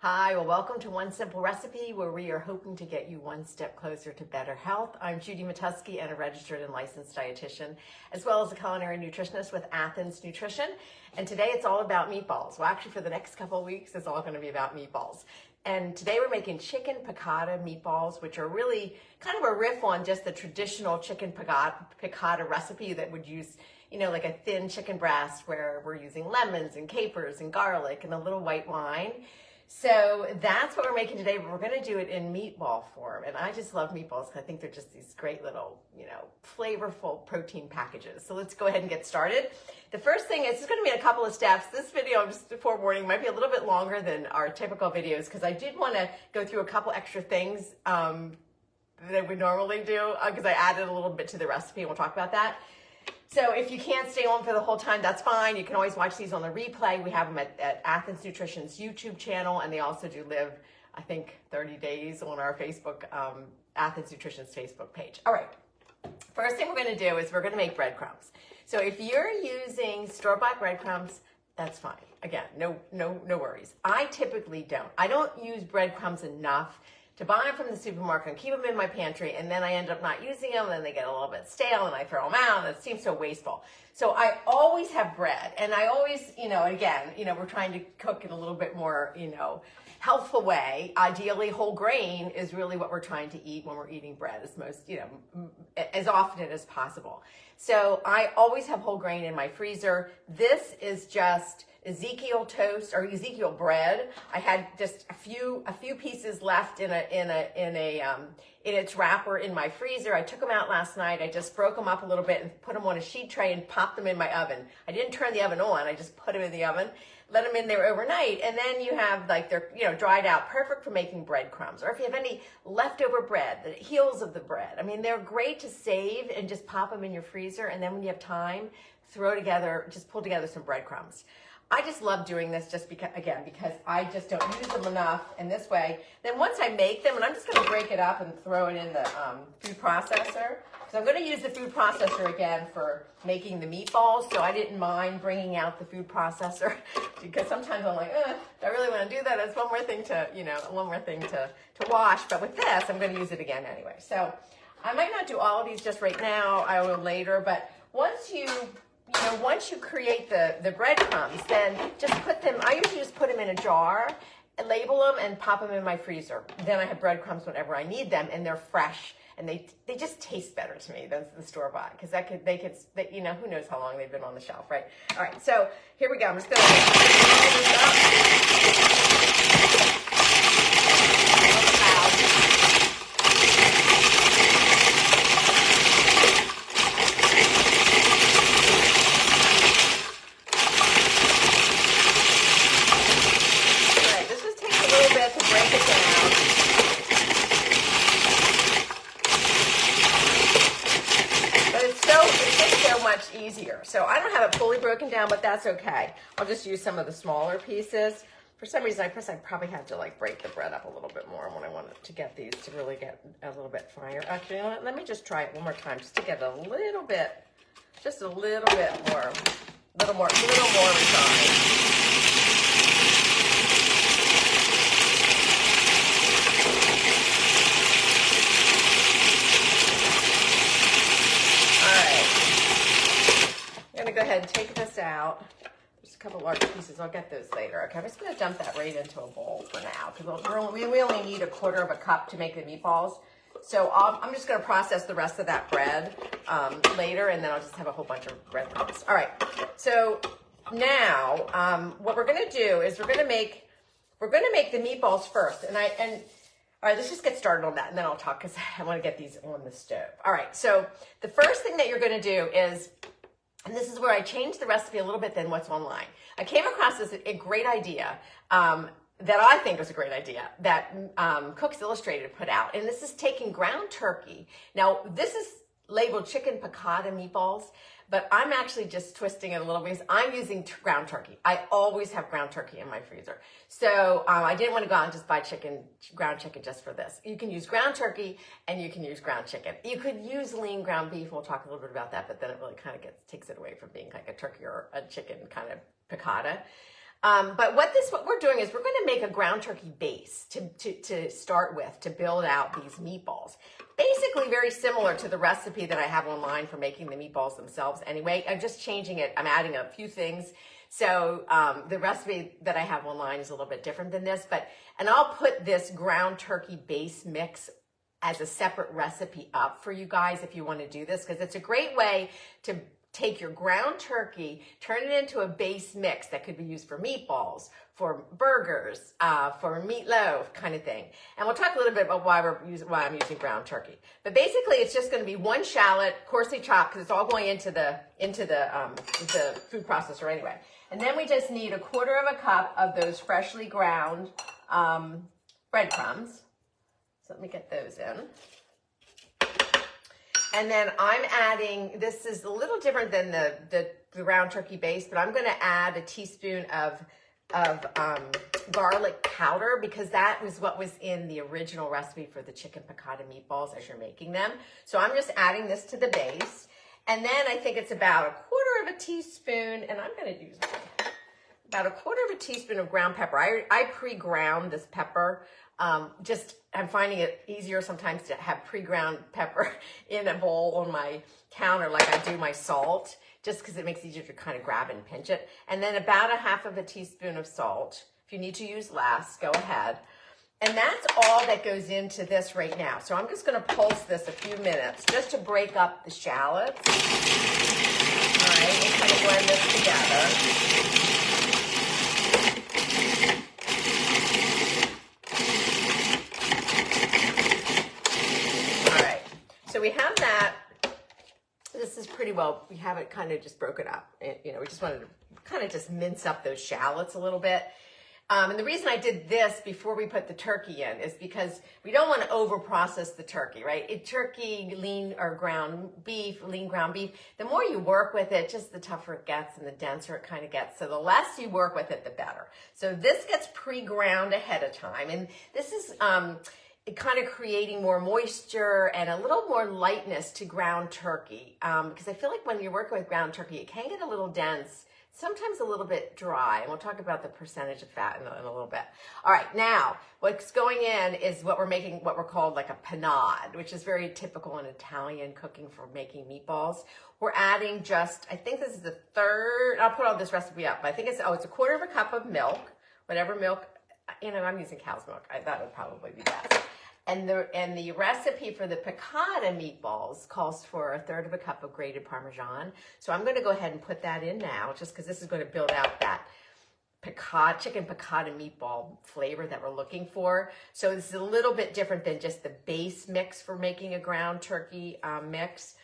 Hi, well, welcome to One Simple Recipe, where we are hoping to get you one step closer to better health. I'm Judy Matusky, and a registered and licensed dietitian, as well as a culinary nutritionist with Athens Nutrition. And today it's all about meatballs. Well, actually, for the next couple of weeks, it's all going to be about meatballs. And today we're making chicken piccata meatballs, which are really kind of a riff on just the traditional chicken piccata recipe that would use, like a thin chicken breast where we're using lemons and capers and garlic and a little white wine. So that's what we're making today, but we're going to do it in meatball form. And I just love meatballs because I think they're just these great little, flavorful protein packages. So let's go ahead and get started. The first thing is, it's going to be in a couple of steps. This video, just forewarning, might be a little bit longer than our typical videos because I did want to go through a couple extra things that we normally do because I added a little bit to the recipe, and we'll talk about that. So if you can't stay on for the whole time, that's fine. You can always watch these on the replay. We have them at Athens Nutrition's YouTube channel, and they also do live, I think, 30 days on our Facebook, Athens Nutrition's Facebook page. All right. First thing we're going to do is we're going to make breadcrumbs. So if you're using store-bought breadcrumbs, that's fine. Again, no worries. I typically don't. I don't use breadcrumbs enough to buy them from the supermarket and keep them in my pantry, and then I end up not using them, and then they get a little bit stale, and I throw them out, and it seems so wasteful. So I always have bread, and I always, we're trying to cook in a little bit more, healthful way. Ideally, whole grain is really what we're trying to eat when we're eating bread, as often as possible. So I always have whole grain in my freezer. This is just Ezekiel toast or Ezekiel bread. I had just a few pieces left in its wrapper in my freezer. I took them out last night. I just broke them up a little bit and put them on a sheet tray and popped them in my oven. I didn't turn the oven on. I just put them in the oven, let them in there overnight, and then you have they're dried out, perfect for making breadcrumbs. Or if you have any leftover bread, the heels of the bread. I mean, they're great to save and just pop them in your freezer, and then when you have time, just pull together some breadcrumbs. I just love doing this just because I just don't use them enough in this way. Then once I make them, and I'm just going to break it up and throw it in the food processor. So I'm going to use the food processor again for making the meatballs. So I didn't mind bringing out the food processor because sometimes I'm like, do I really want to do that? That's one more thing to wash. But with this, I'm going to use it again anyway. So I might not do all of these just right now. I will later. But once you create the breadcrumbs, then I usually just put them in a jar, label them, and pop them in my freezer. Then I have breadcrumbs whenever I need them, and they're fresh, and they just taste better to me than the store-bought, because who knows how long they've been on the shelf, right? All right, so here we go. I'm just going to roll this up. Easier. So I don't have it fully broken down, but that's okay. I'll just use some of the smaller pieces. For some reason, I probably have to break the bread up a little bit more when I want to get these to really get a little bit finer. Actually, let me just try it one more time just to get a little bit more refined. Go ahead and take this out. There's a couple large pieces. I'll get those later. Okay, I'm just going to dump that right into a bowl for now because we only need 1/4 cup to make the meatballs. So I'm just going to process the rest of that bread later, and then I'll just have a whole bunch of breadcrumbs. All right. So now what we're going to do is we're going to make the meatballs first. All right, let's just get started on that, and then I'll talk because I want to get these on the stove. All right. So the first thing that you're going to do is, and this is where I changed the recipe a little bit than what's online. I came across a great idea that I think was a great idea that Cooks Illustrated put out. And this is taking ground turkey. Now, this is labeled chicken piccata meatballs, but I'm actually just twisting it a little because I'm using ground turkey. I always have ground turkey in my freezer. So I didn't want to go out and just buy ground chicken just for this. You can use ground turkey and you can use ground chicken. You could use lean ground beef. We'll talk a little bit about that, but then it really kind of takes it away from being like a turkey or a chicken kind of piccata. But what we're doing is we're going to make a ground turkey base to start with, to build out these meatballs. Basically very similar to the recipe that I have online for making the meatballs themselves anyway. I'm just changing it. I'm adding a few things. So the recipe that I have online is a little bit different than this, and I'll put this ground turkey base mix as a separate recipe up for you guys if you want to do this, because it's a great way to take your ground turkey, turn it into a base mix that could be used for meatballs, for burgers, for meatloaf kind of thing. And we'll talk a little bit about why I'm using ground turkey. But basically, it's just going to be one shallot, coarsely chopped, because it's all going into the food processor anyway. And then we just need 1/4 cup of those freshly ground breadcrumbs. So let me get those in. And then I'm adding, this is a little different than the ground turkey base, but I'm going to add a teaspoon of garlic powder, because that was what was in the original recipe for the chicken piccata meatballs as you're making them. So I'm just adding this to the base. And then I think it's about 1/4 teaspoon, and I'm going to use about 1/4 teaspoon of ground pepper. I pre-ground this pepper. I'm finding it easier sometimes to have pre-ground pepper in a bowl on my counter like I do my salt, just because it makes it easier to kind of grab and pinch it. And then about 1/2 teaspoon of salt. If you need to use less, go ahead. And that's all that goes into this right now. So I'm just going to pulse this a few minutes just to break up the shallots. All right, we'll kind of blend this together. So we have that. This is pretty well, we have it kind of just broken up. You know, we just wanted to kind of just mince up those shallots a little bit. And the reason I did this before we put the turkey in is because we don't want to over process the turkey, right? Turkey, lean ground beef, the more you work with it, just the tougher it gets and the denser it kind of gets. So the less you work with it, the better. So this gets pre-ground ahead of time. And this is kind of creating more moisture and a little more lightness to ground turkey. Because I feel like when you're working with ground turkey, it can get a little dense, sometimes a little bit dry. And we'll talk about the percentage of fat in a little bit. All right, now what's going in is what we're called like a panade, which is very typical in Italian cooking for making meatballs. We're adding just, I think this is the third, I'll put all this recipe up, but I think it's 1/4 cup of milk, whatever milk, you know, I'm using cow's milk. That would probably be best. And the recipe for the piccata meatballs calls for 1/3 cup of grated Parmesan. So I'm going to go ahead and put that in now, just because this is going to build out that chicken piccata meatball flavor that we're looking for. So this is a little bit different than just the base mix for making a ground turkey mix.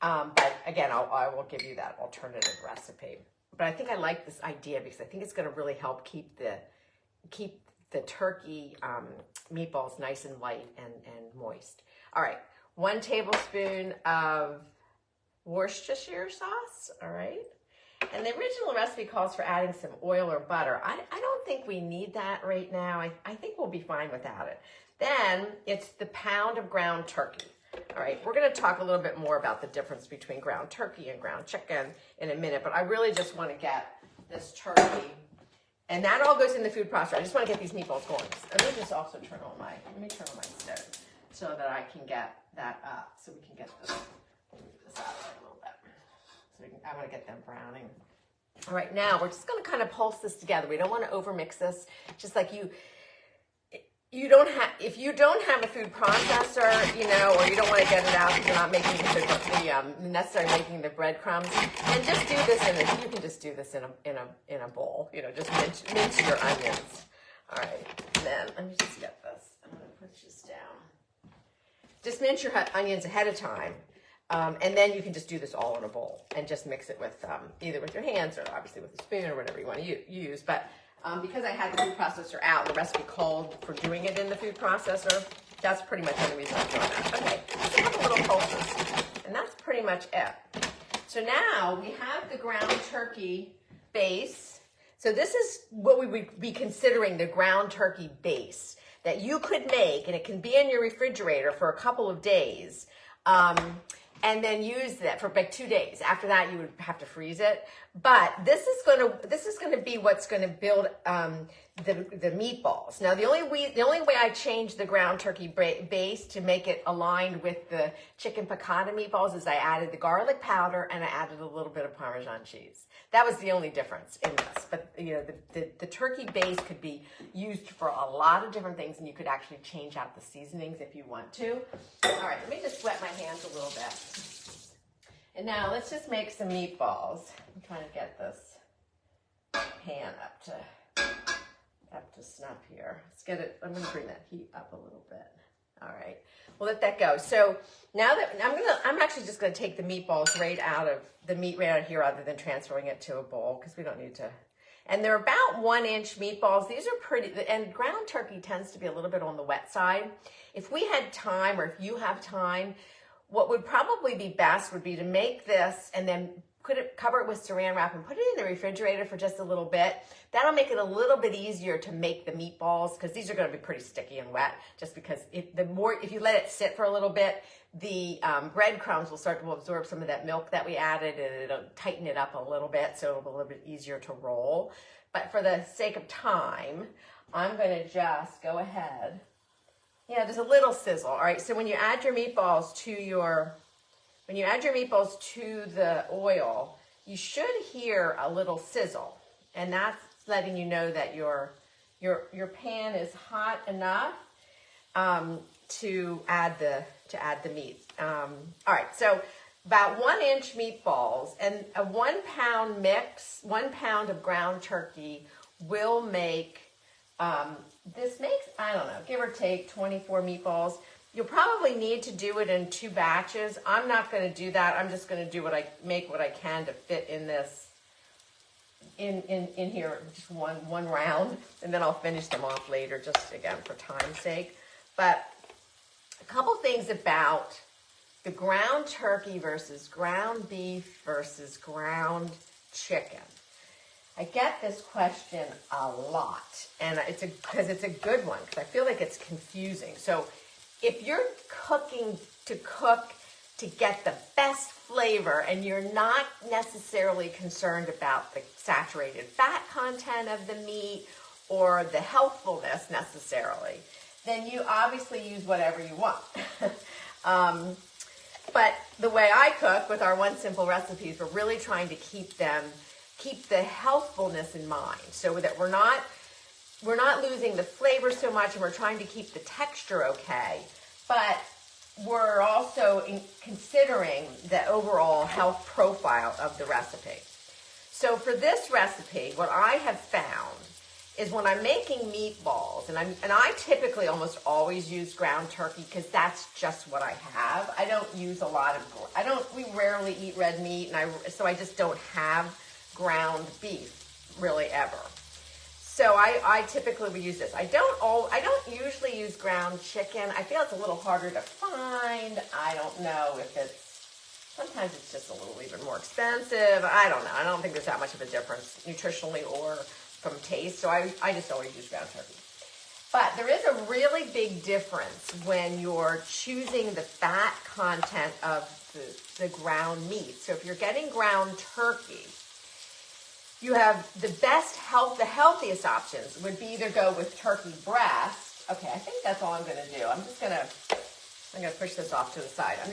But again, I will give you that alternative recipe. But I think I like this idea because I think it's going to really help keep the turkey meatballs nice and light and moist. All right, 1 tablespoon of Worcestershire sauce, all right? And the original recipe calls for adding some oil or butter. I don't think we need that right now. I think we'll be fine without it. Then it's the pound of ground turkey. All right, we're gonna talk a little bit more about the difference between ground turkey and ground chicken in a minute, but I really just wanna get this turkey. And that all goes in the food processor. I just want to get these meatballs going. Let me just also turn on my stove so that I can get that up. So we can get this, move this out a little bit. So I want to get them browning. All right, now we're just going to kind of pulse this together. We don't want to over mix this. Just like if you don't have a food processor, you know, or you don't want to get it out because you're not making the necessary making the breadcrumbs, and just do this you can just do this in a bowl, you know, just mince your onions. All right, and then let me just get this. I'm going to push this down. Just mince your onions ahead of time, and then you can just do this all in a bowl and just mix it with either with your hands or obviously with a spoon or whatever you want to use, but. Because I had the food processor out, the recipe called for doing it in the food processor. That's pretty much the only reason I'm doing that. Okay, just a couple little pulses, and that's pretty much it. So now we have the ground turkey base. So this is what we would be considering the ground turkey base that you could make, and it can be in your refrigerator for a couple of days. and then use that for like 2 days. After that, you would have to freeze it. But this is gonna be what's gonna build the meatballs. Now, the only way I changed the ground turkey base to make it aligned with the chicken piccata meatballs is I added the garlic powder and I added a little bit of Parmesan cheese. That was the only difference in this. But you know, the turkey base could be used for a lot of different things, and you could actually change out the seasonings if you want to. All right, let me just wet my hands a little bit. And now let's just make some meatballs. I'm trying to get this pan up to snuff here. Let's get it. I'm going to bring that heat up a little bit. All right, we'll let that go. So now that I'm actually just going to take the meatballs right out of here, rather than transferring it to a bowl, because we don't need to. And they're about 1-inch meatballs. These are pretty, and ground turkey tends to be a little bit on the wet side. If we had time, or if you have time, what would probably be best would be to make this and then cover it with saran wrap and put it in the refrigerator for just a little bit. That'll make it a little bit easier to make the meatballs, because these are going to be pretty sticky and wet, just because if you let it sit for a little bit, the breadcrumbs will start to absorb some of that milk that we added, and it'll tighten it up a little bit, so it'll be a little bit easier to roll. But for the sake of time, I'm going to just go ahead. Yeah, there's a little sizzle. All right, so when you add your meatballs to the oil, you should hear a little sizzle, and that's letting you know that your pan is hot enough to add the meat. All right, so about 1-inch meatballs and a 1 pound mix, 1 pound of ground turkey will make. This makes, I don't know, give or take 24 meatballs. You'll probably need to do it in 2 batches. I'm not going to do that. I'm just going to do what I can to fit in this, in here, just one round, and then I'll finish them off later, just again for time's sake. But a couple things about the ground turkey versus ground beef versus ground chicken. I get this question a lot, and because it's a good one, because I feel like it's confusing. So if you're cooking to get the best flavor, and you're not necessarily concerned about the saturated fat content of the meat or the healthfulness necessarily, then you obviously use whatever you want. But the way I cook with our One Simple recipes, we're really trying to keep the healthfulness in mind, so that we're not losing the flavor so much, and we're trying to keep the texture okay, but we're also considering the overall health profile of the recipe. So for this recipe, what I have found is when I'm making meatballs, and I typically almost always use ground turkey, because that's just what I have. I don't use a lot of, we rarely eat red meat, so I just don't have ground beef really ever. So I typically would use this. I don't usually use ground chicken. I feel it's a little harder to find. I don't know if sometimes it's just a little even more expensive. I don't know. I don't think there's that much of a difference nutritionally or from taste. So I just always use ground turkey. But there is a really big difference when you're choosing the fat content of the ground meat. So if you're getting ground turkey, you have the healthiest options would be either go with turkey breast. Okay, I think that's all I'm going to do. I'm going to push this off to the side. I'll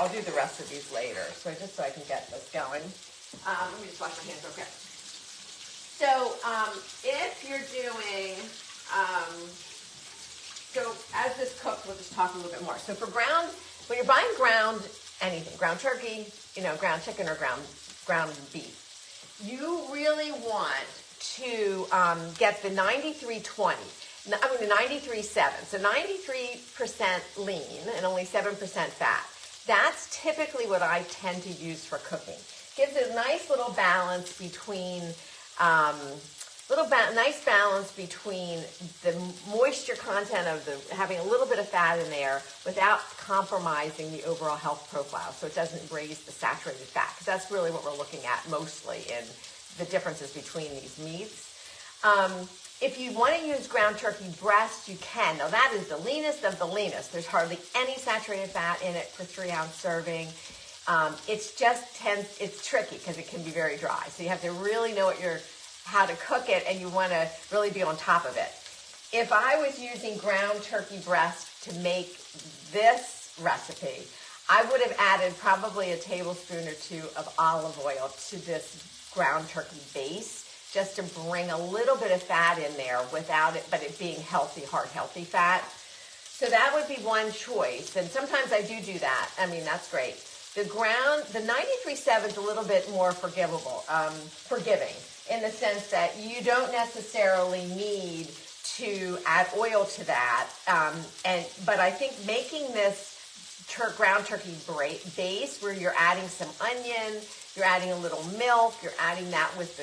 do the rest of these later, so I can get this going. Let me just wash my hands real quick. So if you're doing, so as this cooks, we'll just talk a little bit more. So for when you're buying anything, ground turkey, ground chicken or ground beef, you really want to get the 93-20, the 93-7. So 93% lean and only 7% fat. That's typically what I tend to use for cooking. Gives it a nice little balance between nice balance between the moisture content of having a little bit of fat in there without compromising the overall health profile, so it doesn't raise the saturated fat, because that's really what we're looking at mostly in the differences between these meats. If you want to use ground turkey breast, you can. Now that is the leanest of the leanest. There's hardly any saturated fat in it for 3-ounce serving. It's tricky because it can be very dry. So you have to really know how to cook it, and you want to really be on top of it. If I was using ground turkey breast to make this recipe, I would have added probably a tablespoon or 2 of olive oil to this ground turkey base, just to bring a little bit of fat in there without it, but it being healthy, heart-healthy fat. So that would be one choice, and sometimes I do that. I mean, that's great. The 93.7 is a little bit more forgiving, in the sense that you don't necessarily need to add oil to that. But I think making this ground turkey base, where you're adding some onion, you're adding a little milk, you're adding that with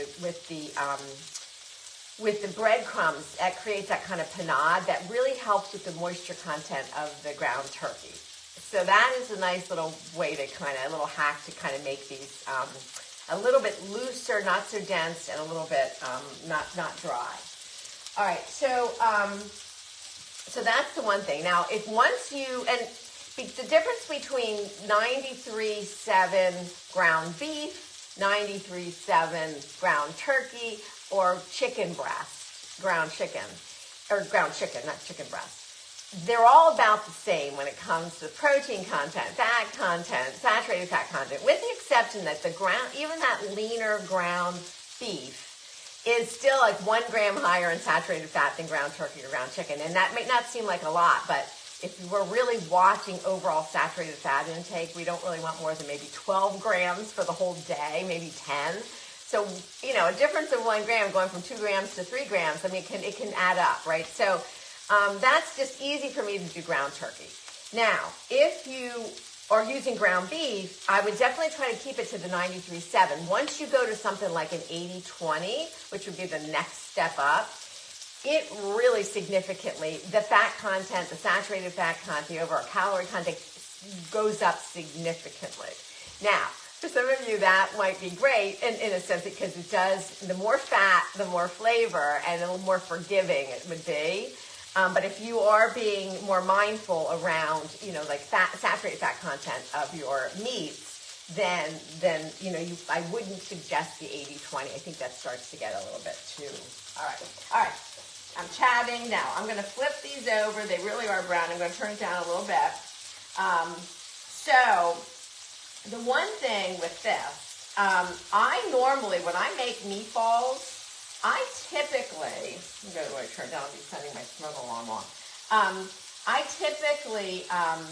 the breadcrumbs, that creates that kind of panade that really helps with the moisture content of the ground turkey. So that is a nice little way to a little hack to kind of make these a little bit looser, not so dense, and a little bit not dry. All right, so that's the one thing. Now, the difference between 93.7 ground beef, 93.7 ground turkey, or chicken breast, ground chicken, not chicken breast. They're all about the same when it comes to protein content, fat content, saturated fat content, with the exception that even that leaner ground beef is still like 1 gram higher in saturated fat than ground turkey or ground chicken. And that may not seem like a lot, but if we're really watching overall saturated fat intake, we don't really want more than maybe 12 grams for the whole day, maybe 10. So, a difference of 1 gram going from 2 grams to 3 grams, I mean, it can add up, right? So that's just easy for me to do ground turkey. Now, if you are using ground beef, I would definitely try to keep it to the 93.7. Once you go to something like an 80-20, which would be the next step up, it really significantly, the fat content, the saturated fat content, the overall calorie content goes up significantly. Now, for some of you, that might be great in a sense, because it does, the more fat, the more flavor, and a little more forgiving it would be. But if you are being more mindful around, like saturated fat content of your meats, then I wouldn't suggest the 80-20. I think that starts to get a little bit too. All right. I'm chatting now. I'm going to flip these over. They really are brown. I'm going to turn it down a little bit. So the one thing with this, I normally, when I make meatballs, I typically, I'm going to turn it down. I'll be setting my smoke alarm on. I typically I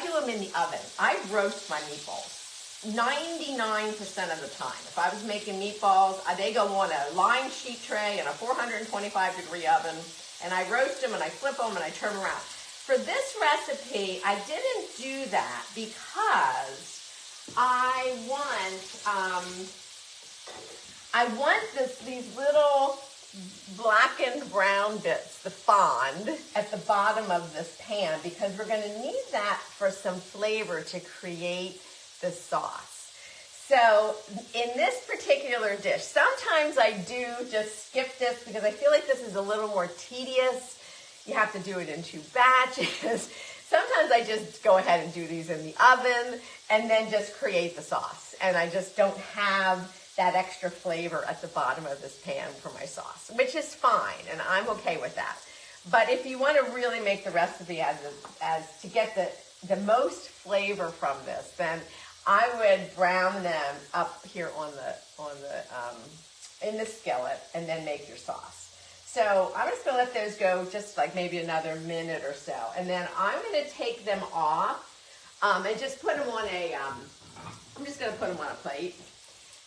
do them in the oven. I roast my meatballs 99% of the time. If I was making meatballs, they go on a lined sheet tray in a 425-degree oven, and I roast them and I flip them and I turn them around. For this recipe, I didn't do that because I want these little blackened brown bits, the fond, at the bottom of this pan, because we're going to need that for some flavor to create the sauce. So in this particular dish, sometimes I do just skip this because I feel like this is a little more tedious. You have to do it in 2 batches. Sometimes I just go ahead and do these in the oven and then just create the sauce. And I just don't have that extra flavor at the bottom of this pan for my sauce, which is fine, and I'm okay with that. But if you want to really make the recipe as to get the most flavor from this, then I would brown them up here in the skillet and then make your sauce. So I'm just going to let those go just like maybe another minute or so, and then I'm going to take them off and just put them on I'm just going to put them on a plate.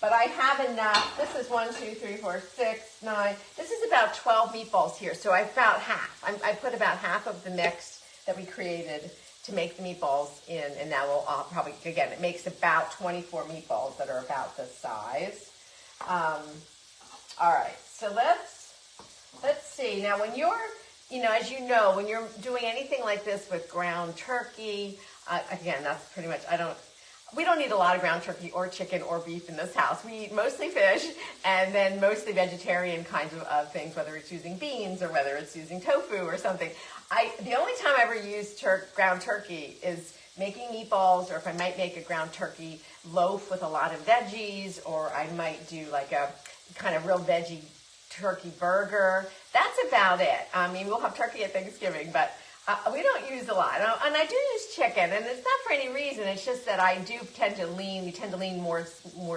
But I have enough. This is 1, 2, 3, 4, 6, 9. This is about 12 meatballs here. So I about half. I put about half of the mix that we created to make the meatballs in. And now we'll probably, again, it makes about 24 meatballs that are about this size. All right. So let's see. Now when you're, as you know, when you're doing anything like this with ground turkey, again, that's pretty much, we don't eat a lot of ground turkey or chicken or beef in this house. We eat mostly fish and then mostly vegetarian kinds of things, whether it's using beans or whether it's using tofu or something. The only time I ever use ground turkey is making meatballs, or if I might make a ground turkey loaf with a lot of veggies, or I might do like a kind of real veggie turkey burger. That's about it. I mean, we'll have turkey at Thanksgiving, but we don't use a lot. And I do use chicken, and it's not for any reason. It's just that we tend to lean more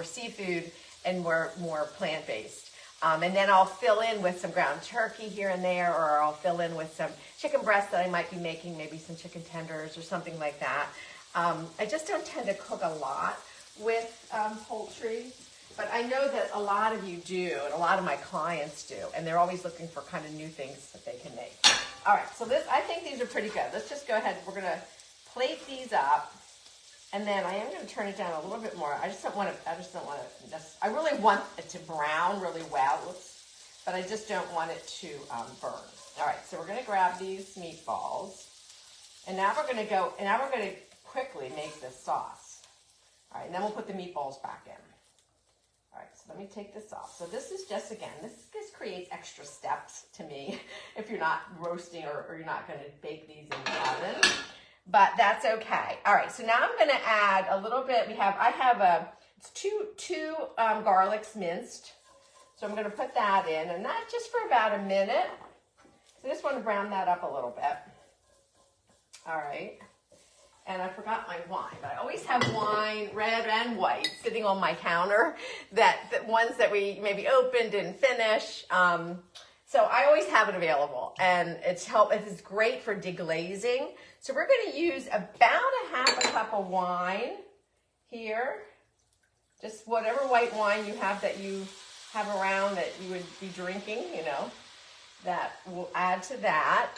seafood and more plant-based. And then I'll fill in with some ground turkey here and there, or I'll fill in with some chicken breasts that I might be making, maybe some chicken tenders or something like that. I just don't tend to cook a lot with poultry, but I know that a lot of you do, and a lot of my clients do, and they're always looking for kind of new things that they can make. All right, so I think these are pretty good. Let's just go ahead. We're going to plate these up. And then I am going to turn it down a little bit more. I I really want it to brown really well, but I just don't want it to burn. All right, so we're going to grab these meatballs, and now we're going to quickly make this sauce. All right, and then we'll put the meatballs back in. All right, so let me take this off. So this is just, again, this creates extra steps to me if you're not roasting or you're not going to bake these in the oven. But that's okay. All right, so now I'm going to add a little bit. I have two garlics minced. So I'm going to put that in, and that's just for about a minute. So I just want to brown that up a little bit. All right. And I forgot my wine, but I always have wine, red and white, sitting on my counter, that ones that we maybe opened and finished. So I always have it available, and it's great for deglazing. So we're going to use about half a cup of wine here. Just whatever white wine you have that you have around that you would be drinking, that we'll add to that.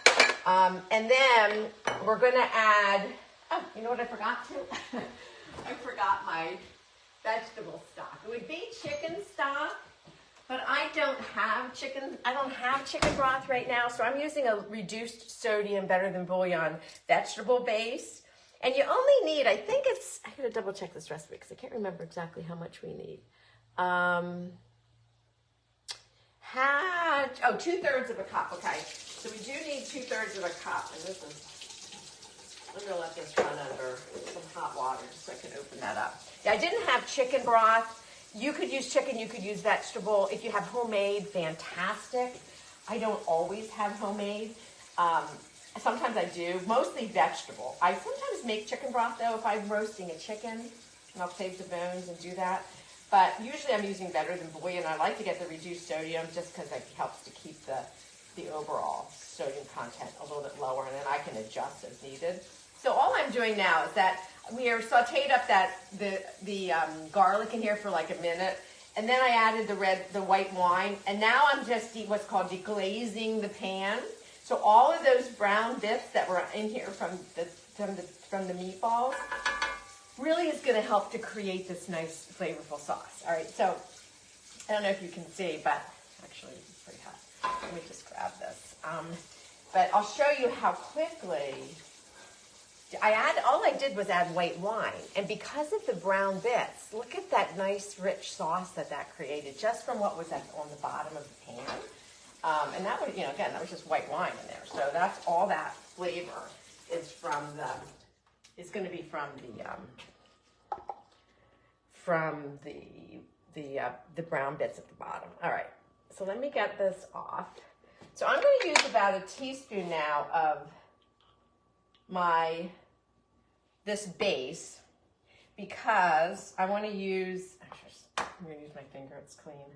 And then we're going to add, you know what I forgot to? I forgot my vegetable stock. It would be chicken stock. But I don't have chicken broth right now, so I'm using a reduced sodium, better than bouillon vegetable base. And you only need, I gotta double check this recipe because I can't remember exactly how much we need. 2/3 of a cup, okay. So we do need 2/3 of a cup, and I'm gonna let this run under some hot water just so I can open that up. Yeah, I didn't have chicken broth. You could use chicken, you could use vegetable. If you have homemade, fantastic. I don't always have homemade. Sometimes I do, mostly vegetable. I sometimes make chicken broth though if I'm roasting a chicken, and I'll save the bones and do that. But usually I'm using better than bouillon. I like to get the reduced sodium just because it helps to keep the overall sodium content a little bit lower, and then I can adjust as needed. So all I'm doing now is that we are sauteed up the garlic in here for like a minute, and then I added the white wine, and now I'm just what's called deglazing the pan. So all of those brown bits that were in here from the meatballs really is going to help to create this nice flavorful sauce. All right, so I don't know if you can see, but actually it's pretty hot. Let me just grab this. But I'll show you how quickly. All I did was add white wine, and because of the brown bits, look at that nice rich sauce that created just from what was on the bottom of the pan. And that was, again, that was just white wine in there. So that's all that flavor is going to be from the brown bits at the bottom. All right, so let me get this off. So I'm going to use about a teaspoon now of this base, because I want to use, I'm going to use my finger, it's clean,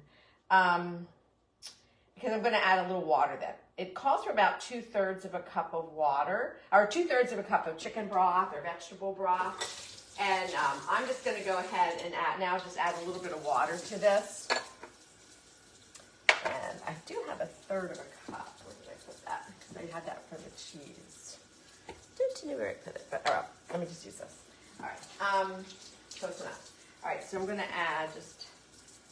because I'm going to add a little water then. It calls for about 2/3 of a cup of water, or 2/3 of a cup of chicken broth or vegetable broth, and I'm just going to go ahead and add a little bit of water to this, and I do have 1/3 of a cup. Where did I put that? Because I had that for the cheese. Don't know where I put it, but all right, let me just use this. All right, close enough. All right, so I'm going to add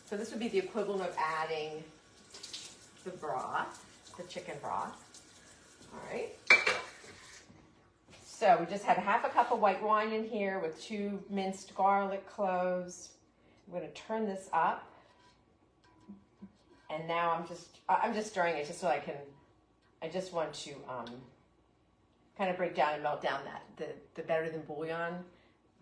so this would be the equivalent of adding the broth, the chicken broth. All right. So we just had half a cup of white wine in here with 2 minced garlic cloves. I'm going to turn this up. And now I'm just stirring it just so I just want to kind of break down and melt down the better than bouillon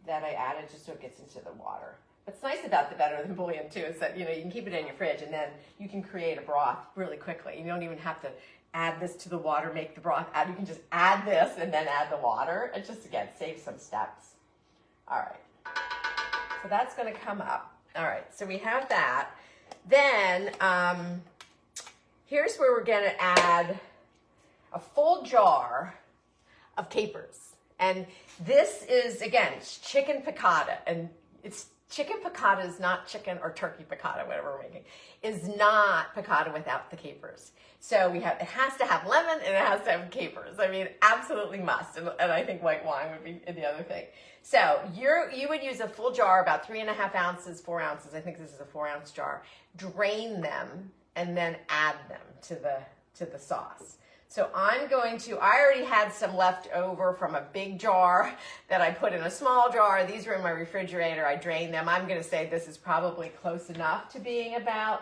that I added, just so it gets into the water. What's nice about the better than bouillon too is that, you know, you can keep it in your fridge and then you can create a broth really quickly. You don't even have to add this to the water, make the broth out. You can just add this and then add the water. It just, again, saves some steps. All right, so that's going to come up. All right, so we have that. Then here's where we're going to add a full jar of capers. And this is, again, it's chicken piccata. And it's chicken piccata is not chicken, or turkey piccata, whatever we're making, is not piccata without the capers. So it has to have lemon and it has to have capers. I mean, absolutely must. And I think white wine would be the other thing. So you would use a full jar, about 3.5 ounces, 4 ounces. I think this is a 4-ounce jar. Drain them and then add them to the sauce. So I already had some left over from a big jar that I put in a small jar. These were in my refrigerator. I drained them. I'm going to say this is probably close enough to being about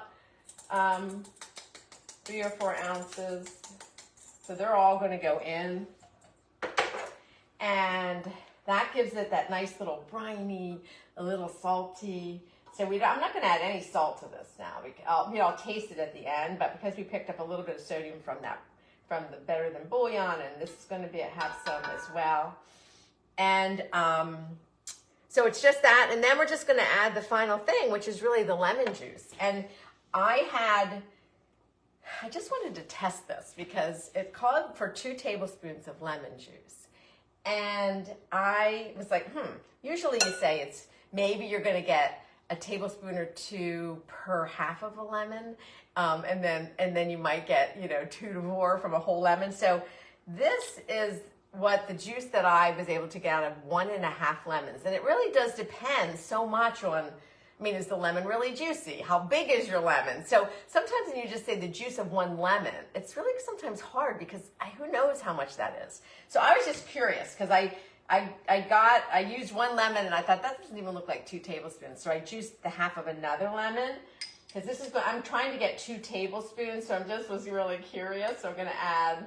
3 or 4 ounces. So they're all going to go in. And that gives it that nice little briny, a little salty. So I'm not going to add any salt to this now. I'll taste it at the end, but because we picked up a little bit of sodium from the better than bouillon, and this is going to have some as well. And so it's just that, and then we're just going to add the final thing, which is really the lemon juice. And I just wanted to test this because it called for 2 tablespoons of lemon juice. And I was like, usually you say maybe you're going to get a tablespoon or 2 per half of a lemon. And then you might get, 2 to 4 from a whole lemon. So this is what the juice that I was able to get out of 1.5 lemons. And it really does depend so much on, is the lemon really juicy? How big is your lemon? So sometimes when you just say the juice of 1 lemon, it's really sometimes hard because who knows how much that is. So I was just curious because I used 1 lemon and I thought that doesn't even look like 2 tablespoons. So I juiced the half of another lemon because I'm trying to get 2 tablespoons. So was really curious. So I'm going to add,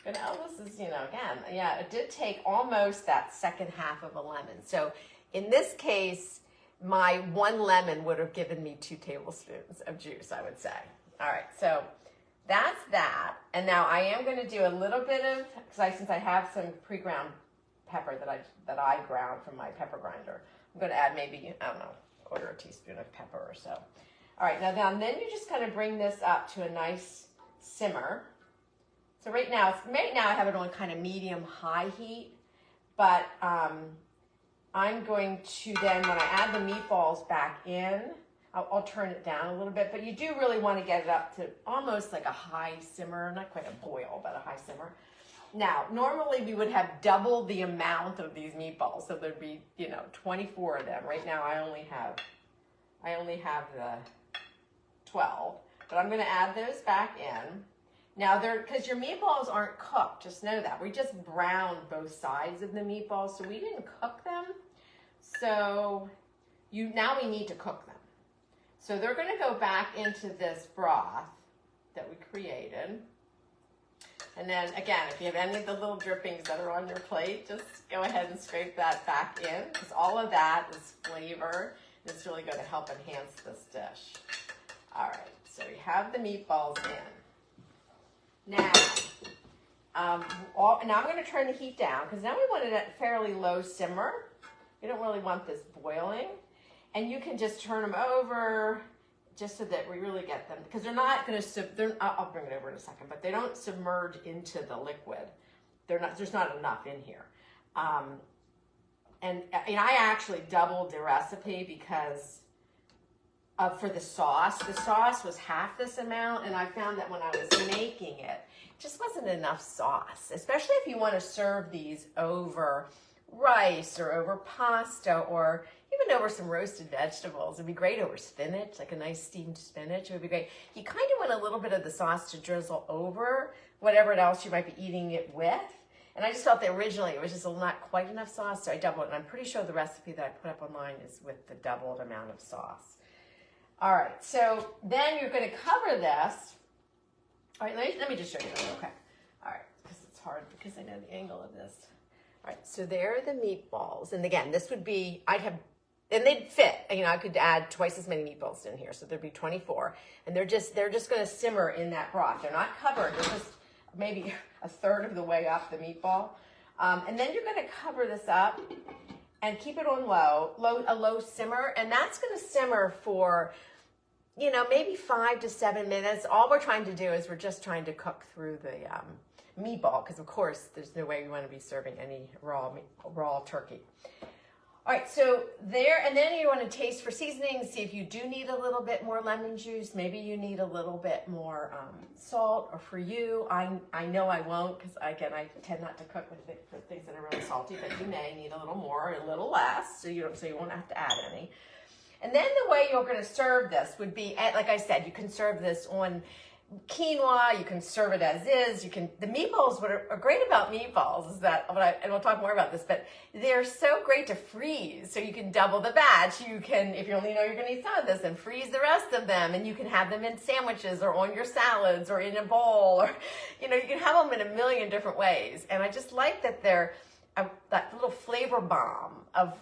this is, again, yeah, it did take almost that second half of a lemon. So in this case, my 1 lemon would have given me 2 tablespoons of juice, I would say. All right, so that's that. And now I am going to do a little bit of, since I have some pre-ground pepper that I ground from my pepper grinder, I'm going to add maybe, I don't know, 1/4 teaspoon of pepper or so. All right, now then you just kind of bring this up to a nice simmer. So right now I have it on kind of medium-high heat, but I'm going to then, when I add the meatballs back in, I'll turn it down a little bit, but you do really want to get it up to almost like a high simmer, not quite a boil, but a high simmer. Now, normally we would have double the amount of these meatballs, so there'd be, 24 of them. Right now I only have the 12, but I'm going to add those back in. Now, because your meatballs aren't cooked, just know that. We just browned both sides of the meatballs, so we didn't cook them. So now we need to cook them. So they're going to go back into this broth that we created. And then, again, if you have any of the little drippings that are on your plate, just go ahead and scrape that back in, because all of that is flavor. It's really going to help enhance this dish. All right, so we have the meatballs in. Now, now I'm going to turn the heat down, because now we want it at a fairly low simmer. We don't really want this boiling. And you can just turn them over just so that we really get them, because they're not going to, I'll bring it over in a second, but they don't submerge into the liquid. There's not enough in here. And I actually doubled the recipe because for the sauce. The sauce was half this amount, and I found that when I was making it, just wasn't enough sauce, especially if you want to serve these over rice or over pasta or even over some roasted vegetables. It'd be great over spinach, like a nice steamed spinach. It would be great. You kind of want a little bit of the sauce to drizzle over whatever else you might be eating it with. And I just felt that originally it was just not quite enough sauce, so I doubled it. And I'm pretty sure the recipe that I put up online is with the doubled amount of sauce. All right, so then you're going to cover this. All right, let me just show you this. Okay. All right, because it's hard because I know the angle of this. All right, so there are the meatballs. And again, this would be, and they'd fit. You know, I could add twice as many meatballs in here, so there'd be 24. And they're just going to simmer in that broth. They're not covered. They're just maybe a third of the way up the meatball. And then you're going to cover this up and keep it on a low simmer. And that's going to simmer for, you know, maybe 5 to 7 minutes. All we're trying to do is we're just trying to cook through the meatball, because of course there's no way we want to be serving any raw turkey. All right, so there, and then you want to taste for seasoning, see if you do need a little bit more lemon juice. Maybe you need a little bit more salt, or for you, I know I won't, because again, I tend not to cook with for things that are really salty, but you may need a little more or a little less, so you won't have to add any. And then the way you're going to serve this would be, like I said, you can serve this on quinoa, you can serve it as is. The meatballs, what are great about meatballs is that, and we'll talk more about this, but they're so great to freeze. So you can double the batch. You can, if you only know you're going to eat some of this, and freeze the rest of them, and you can have them in sandwiches or on your salads or in a bowl, or, you know, you can have them in a million different ways. And I just like that they're that little flavor bomb of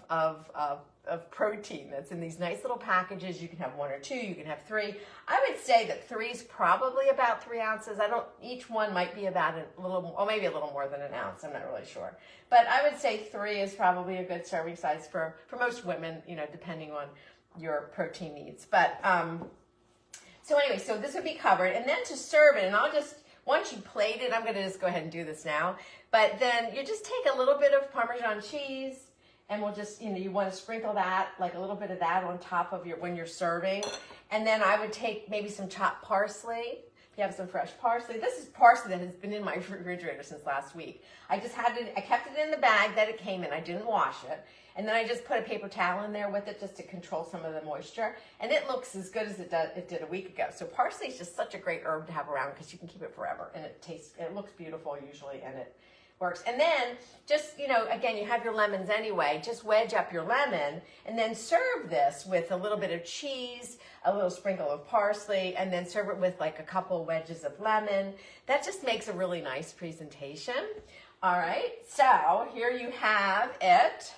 protein that's in these nice little packages. You can have 1 or 2, you can have 3. I would say that 3 is probably about 3 ounces. Each one might be about a little, or maybe a little more than an ounce. I'm not really sure. But I would say 3 is probably a good serving size for most women, you know, depending on your protein needs. But, so anyway, so this would be covered. And then to serve it, and once you plate it, I'm going to just go ahead and do this now. But then you just take a little bit of Parmesan cheese, and we'll just, you know, you want to sprinkle that, like a little bit of that on top of when you're serving. And then I would take maybe some chopped parsley. If you have some fresh parsley. This is parsley that has been in my refrigerator since last week. I kept it in the bag that it came in. I didn't wash it. And then I just put a paper towel in there with it just to control some of the moisture. And it looks as good as it did a week ago. So parsley is just such a great herb to have around because you can keep it forever. And it looks beautiful usually, and it works. And then just, you know, again, you have your lemons anyway, just wedge up your lemon and then serve this with a little bit of cheese, a little sprinkle of parsley, and then serve it with like a couple wedges of lemon. That just makes a really nice presentation. All right, so here you have it.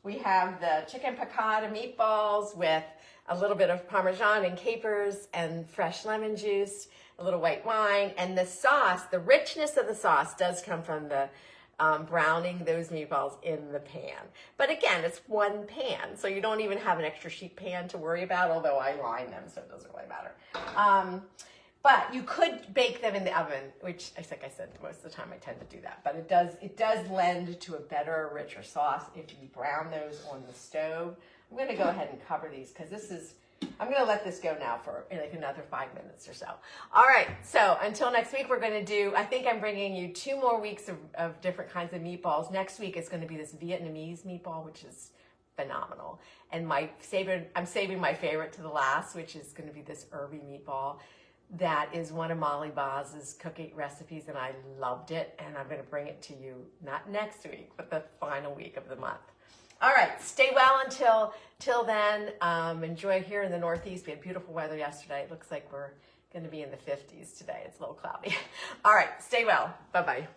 We have the chicken piccata meatballs with a little bit of Parmesan and capers and fresh lemon juice, a little white wine, and the sauce, the richness of the sauce does come from the browning those meatballs in the pan. But again, it's one pan, so you don't even have an extra sheet pan to worry about, although I line them, so it doesn't really matter. But you could bake them in the oven, which, like I said, most of the time I tend to do that. But it does lend to a better, richer sauce if you brown those on the stove. I'm going to go ahead and cover these because I'm going to let this go now for like another 5 minutes or so. All right, so until next week, we're going to do, I think I'm bringing you 2 more weeks of different kinds of meatballs. Next week, it's going to be this Vietnamese meatball, which is phenomenal. And I'm saving my favorite to the last, which is going to be this herby meatball. That is one of Molly Boz's cooking recipes, and I loved it. And I'm going to bring it to you, not next week, but the final week of the month. All right, stay well till then. Enjoy here in the Northeast. We had beautiful weather yesterday. It looks like we're going to be in the 50s today. It's a little cloudy. All right, stay well. Bye-bye.